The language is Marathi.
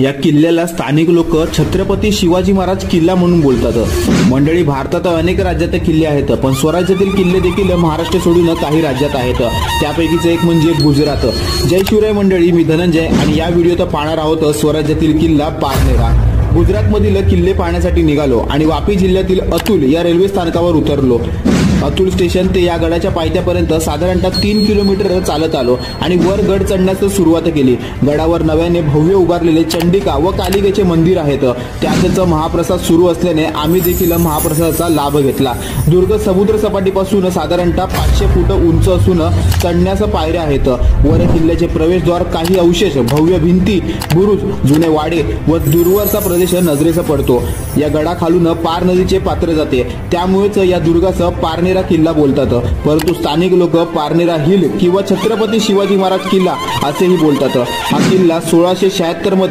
या किल्ल्याला स्थानिक लोक छत्रपती शिवाजी महाराज किल्ला म्हणून बोलतात। मंडळी, भारतात अनेक राज्यात किल्ले आहेत, पण स्वराज्यातील किल्ले देखील महाराष्ट्र सोडून काही राज्यात आहेत। त्यापैकीच एक म्हणजे गुजरात। जय शिवराय मंडळी, मी धनंजय आणि या व्हिडिओत पाहणार आहोत स्वराज्यातील किल्ला पारनेरा। गुजरातमधील किल्ले पाहण्यासाठी निघालो आणि वापी जिल्ह्यातील अतुल या रेल्वे स्थानकावर उतरलो। अतुल स्टेशन ते या गडाच्या पायथ्यापर्यंत साधारणतः 3 किलोमीटर चालत आलो आणि वर गड चढण्यास सुरुवात केली। गडावर नव्याने भव्य उभारलेले चंडिका व कालिकेचे मंदिर आहेत। त्यातच महाप्रसाद सुरू असल्याने आम्ही देखील महाप्रसादाचा लाभ घेतला। दुर्ग समुद्र सपाटीपासून साधारणतः 500 फूट उंच असून चढण्यास पायऱ्या आहेत। वर किल्ल्याचे प्रवेशद्वार, काही अवशेष, भव्य भिंती, बुरुज, जुने वाडे व दूरवरचा प्रदेश नजरेस पडतो। या गडाखालून पार नदीचे पात्र जाते, त्यामुळेच या दुर्गास पारनेरा किल्ला बोलतात। परंतु स्थानिक लोक पारनेरा हिल किंवा छत्रपती शिवाजी महाराज किल्ला असेही बोलतात। हा किल्ला 1676 मध्ये